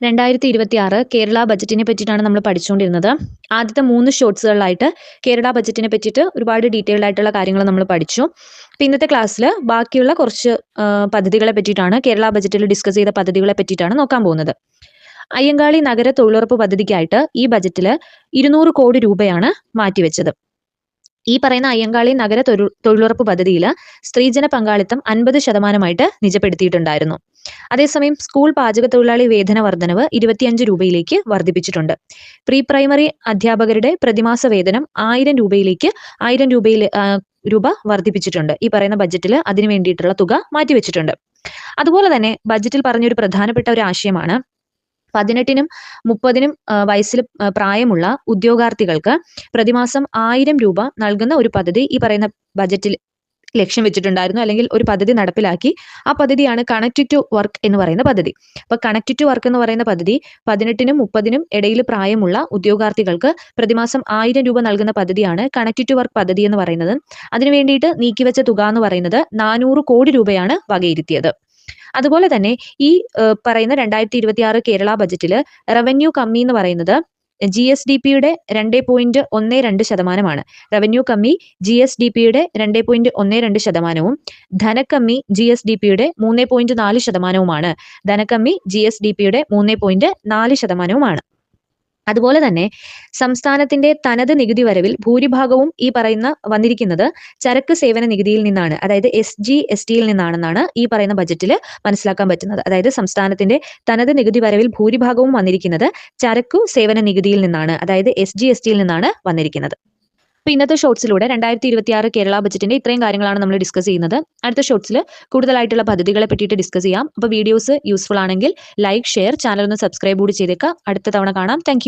2026 കേരള ബജറ്റിനെ പറ്റിയിട്ടാണ് നമ്മൾ പഠിച്ചുകൊണ്ടിരുന്നത്. ആദ്യത്തെ 3 ഷോർട്സുകളിലായിട്ട് കേരള ബജറ്റിനെ പറ്റിയിട്ട് ഒരുപാട് ഡീറ്റെയിൽഡ് ആയിട്ടുള്ള കാര്യങ്ങൾ നമ്മൾ പഠിച്ചു. അപ്പോൾ ഇന്നത്തെ ക്ലാസ്സിൽ ബാക്കിയുള്ള കുറച്ച് പദ്ധതികളെ പറ്റിയിട്ടാണ്, കേരള ബജറ്റിൽ ഡിസ്കസ് ചെയ്ത പദ്ധതികളെ പറ്റിയിട്ടാണ് നോക്കാൻ പോകുന്നത്. അയ്യങ്കാളി നഗര തൊഴിലുറപ്പ് പദ്ധതിക്കായിട്ട് ഈ ബജറ്റിൽ 200 കോടി രൂപയാണ് മാറ്റിവെച്ചത്. ഈ പറയുന്ന അയ്യങ്കാളി നഗര തൊഴിലുറപ്പ് പദ്ധതിയിൽ സ്ത്രീജന പങ്കാളിത്തം 50% നിജപ്പെടുത്തിയിട്ടുണ്ടായിരുന്നു. അതേസമയം സ്കൂൾ പാചക തൊഴിലാളി വേതന വർധനവ് 25 രൂപയിലേക്ക് വർദ്ധിപ്പിച്ചിട്ടുണ്ട്. പ്രീ പ്രൈമറി അധ്യാപകരുടെ പ്രതിമാസ വേതനം 1000 രൂപ വർദ്ധിപ്പിച്ചിട്ടുണ്ട്. ഈ പറയുന്ന ബജറ്റിൽ അതിനു വേണ്ടിയിട്ടുള്ള തുക മാറ്റിവെച്ചിട്ടുണ്ട്. അതുപോലെ തന്നെ ബജറ്റിൽ പറഞ്ഞൊരു പ്രധാനപ്പെട്ട ഒരു ആശയമാണ് 18നും 30നും വയസ്സിൽ പ്രായമുള്ള ഉദ്യോഗാർത്ഥികൾക്ക് പ്രതിമാസം 1000 രൂപ നൽകുന്ന ഒരു പദ്ധതി ഈ പറയുന്ന ബജറ്റിൽ ലക്ഷ്യം വെച്ചിട്ടുണ്ടായിരുന്നു, അല്ലെങ്കിൽ ഒരു പദ്ധതി നടപ്പിലാക്കി. ആ പദ്ധതിയാണ് കണക്ട് ടു വർക്ക് എന്ന് പറയുന്ന പദ്ധതി. അപ്പൊ കണക്ട് ടു വർക്ക് എന്ന് പറയുന്ന പദ്ധതി 18നും 30നും ഇടയിൽ പ്രായമുള്ള ഉദ്യോഗാർത്ഥികൾക്ക് പ്രതിമാസം 1000 രൂപ നൽകുന്ന പദ്ധതിയാണ് കണക്ട് ടു വർക്ക് പദ്ധതി എന്ന് പറയുന്നത്. അതിനു വേണ്ടിയിട്ട് നീക്കിവെച്ച തുക എന്ന് പറയുന്നത് 400 കോടി രൂപയാണ് വകയിരുത്തിയത്. അതുപോലെ തന്നെ ഈ പറയുന്ന 2026 കേരള ബജറ്റിൽ റവന്യൂ കമ്മി എന്ന് പറയുന്നത് GSDPയുടെ 2.12%. റവന്യൂ കമ്മി GSDPയുടെ 2.12%, ധനക്കമ്മി GSDPയുടെ 3.4%. ധനക്കമ്മി GSDPയുടെ 3.4%. അതുപോലെ തന്നെ സംസ്ഥാനത്തിന്റെ തനത് നികുതി വരവിൽ ഭൂരിഭാഗവും ഈ പറയുന്ന വന്നിരിക്കുന്നത് ചരക്ക് സേവന നികുതിയിൽ നിന്നാണ്, അതായത് SGSTയിൽ നിന്നാണെന്നാണ് ഈ പറയുന്ന ബജറ്റിൽ മനസ്സിലാക്കാൻ പറ്റുന്നത്. അതായത് സംസ്ഥാനത്തിന്റെ തനത് നികുതി വരവിൽ ഭൂരിഭാഗവും വന്നിരിക്കുന്നത് ചരക്കു സേവന നികുതിയിൽ നിന്നാണ്, അതായത് SGSTയിൽ നിന്നാണ് വന്നിരിക്കുന്നത്. അപ്പോൾ ഇന്നത്തെ ഷോർട്സിലൂടെ 2026 കേരള ബജറ്റിന്റെ ഇത്രയും കാര്യങ്ങളാണ് നമ്മൾ ഡിസ്കസ് ചെയ്യുന്നത്. അടുത്ത ഷോർട്സിൽ കൂടുതലായിട്ടുള്ള പദ്ധതികളെ പറ്റിയിട്ട് ഡിസ്കസ് ചെയ്യാം. അപ്പോൾ വീഡിയോസ് യൂസ്ഫുൾ ആണെങ്കിൽ ലൈക്ക്, ഷെയർ, ചാനൽ ഒന്ന് സബ്സ്ക്രൈബ് കൂടി ചെയ്തേക്കാം. അടുത്ത തവണ കാണാം. താങ്ക്